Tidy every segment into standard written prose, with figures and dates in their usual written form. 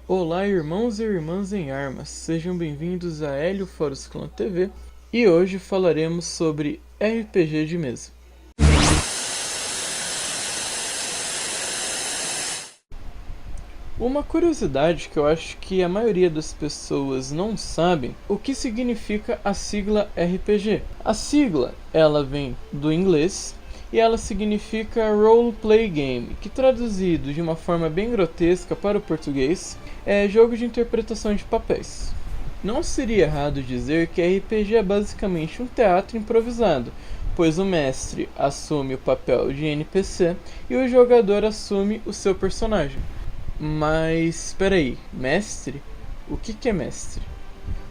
Olá, irmãos e irmãs em armas, sejam bem-vindos a Hélio Foros Clã TV e hoje falaremos sobre RPG de mesa. Uma curiosidade que eu acho que a maioria das pessoas não sabem o que significa a sigla RPG. A sigla, ela vem do inglês e ela significa Role Play Game, que traduzido de uma forma bem grotesca para o português é jogo de interpretação de papéis. Não seria errado dizer que RPG é basicamente um teatro improvisado, pois o mestre assume o papel de NPC e o jogador assume o seu personagem. Mas espera aí, mestre? O que é mestre?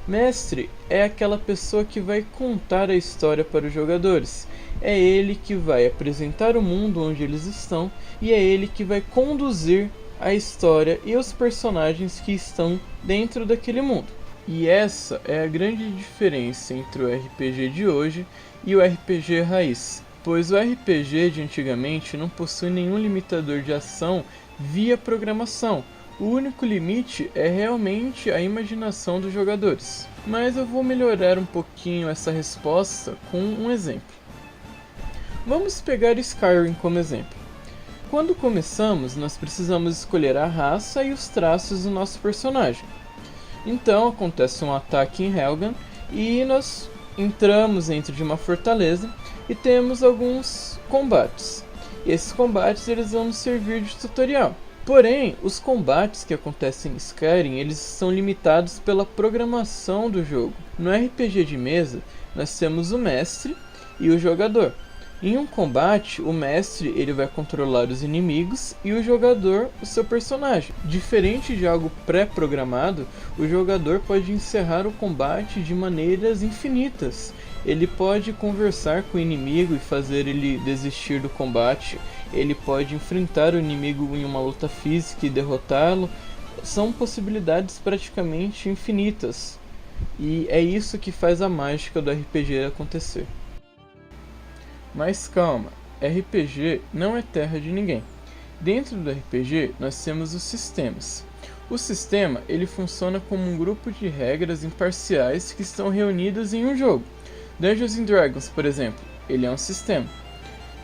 Mestre é aquela pessoa que vai contar a história para os jogadores. É ele que vai apresentar o mundo onde eles estão e é ele que vai conduzir a história e os personagens que estão dentro daquele mundo. E essa é a grande diferença entre o RPG de hoje e o RPG raiz, pois o RPG de antigamente não possui nenhum limitador de ação via programação. O único limite é realmente a imaginação dos jogadores. Mas eu vou melhorar um pouquinho essa resposta com um exemplo. Vamos pegar Skyrim como exemplo. Quando começamos, nós precisamos escolher a raça e os traços do nosso personagem. Então acontece um ataque em Helgen e nós entramos dentro de uma fortaleza e temos alguns combates. E esses combates eles vão nos servir de tutorial. Porém, os combates que acontecem em Skyrim, eles são limitados pela programação do jogo. No RPG de mesa, nós temos o mestre e o jogador. Em um combate, o mestre ele vai controlar os inimigos e o jogador o seu personagem. Diferente de algo pré-programado, o jogador pode encerrar o combate de maneiras infinitas. Ele pode conversar com o inimigo e fazer ele desistir do combate. Ele pode enfrentar o inimigo em uma luta física e derrotá-lo. São possibilidades praticamente infinitas. E é isso que faz a mágica do RPG acontecer. Mas calma, RPG não é terra de ninguém. Dentro do RPG nós temos os sistemas. O sistema ele funciona como um grupo de regras imparciais que estão reunidas em um jogo. Dungeons and Dragons, por exemplo, ele é um sistema.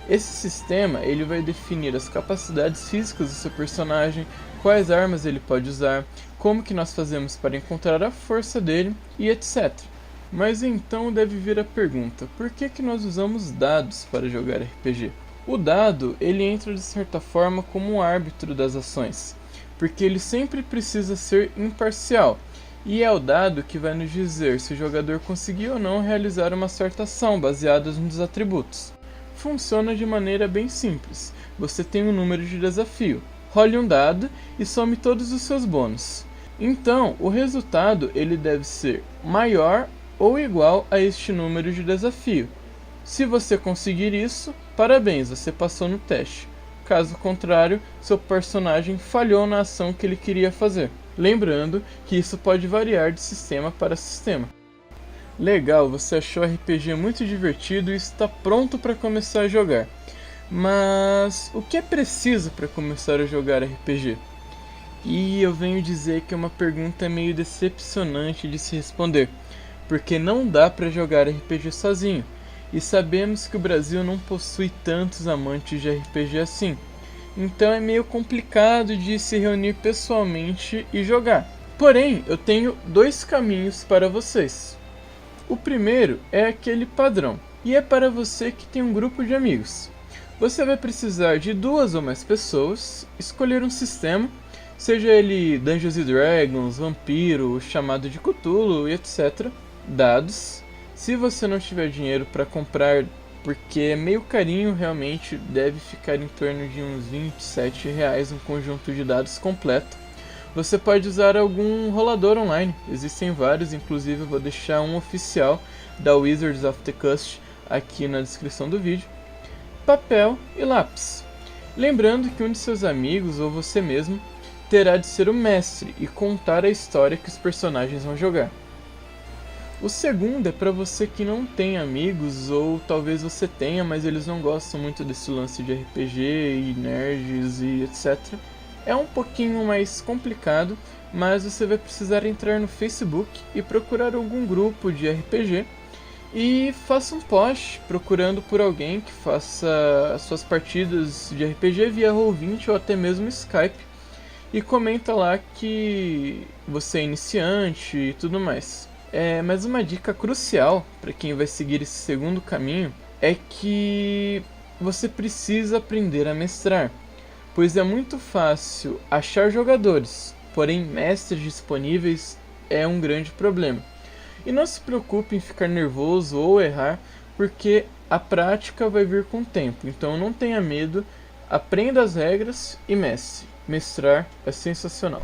Esse sistema ele vai definir as capacidades físicas do seu personagem, quais armas ele pode usar, como que nós fazemos para encontrar a força dele e etc. Mas então deve vir a pergunta, por que nós usamos dados para jogar RPG? O dado ele entra de certa forma como um árbitro das ações, porque ele sempre precisa ser imparcial. E é o dado que vai nos dizer se o jogador conseguiu ou não realizar uma certa ação baseada nos atributos. Funciona de maneira bem simples. Você tem um número de desafio. Role um dado e some todos os seus bônus. Então, o resultado ele deve ser maior ou igual a este número de desafio. Se você conseguir isso, parabéns, você passou no teste. Caso contrário, seu personagem falhou na ação que ele queria fazer. Lembrando que isso pode variar de sistema para sistema. Legal, você achou RPG muito divertido e está pronto para começar a jogar. Mas o que é preciso para começar a jogar RPG? E eu venho dizer que é uma pergunta meio decepcionante de se responder, porque não dá para jogar RPG sozinho. E sabemos que o Brasil não possui tantos amantes de RPG assim. Então é meio complicado de se reunir pessoalmente e jogar. Porém, eu tenho dois caminhos para vocês. O primeiro é aquele padrão, e é para você que tem um grupo de amigos. Você vai precisar de 2 ou mais pessoas, escolher um sistema, seja ele Dungeons and Dragons, Vampiro, chamado de Cthulhu e etc. Dados. Se você não tiver dinheiro para comprar, porque é meio carinho, realmente deve ficar em torno de uns R$ 27 um conjunto de dados completo. Você pode usar algum rolador online, existem vários, inclusive eu vou deixar um oficial da Wizards of the Coast aqui na descrição do vídeo. Papel e lápis. Lembrando que um de seus amigos ou você mesmo terá de ser o mestre e contar a história que os personagens vão jogar. O segundo é para você que não tem amigos, ou talvez você tenha, mas eles não gostam muito desse lance de RPG e nerds e etc. É um pouquinho mais complicado, mas você vai precisar entrar no Facebook e procurar algum grupo de RPG e faça um post procurando por alguém que faça suas partidas de RPG via Roll20 ou até mesmo Skype e comenta lá que você é iniciante e tudo mais. Mas uma dica crucial para quem vai seguir esse segundo caminho é que você precisa aprender a mestrar, pois é muito fácil achar jogadores, porém mestres disponíveis é um grande problema. E não se preocupe em ficar nervoso ou errar, porque a prática vai vir com o tempo. Então não tenha medo, aprenda as regras e mestre. Mestrar é sensacional.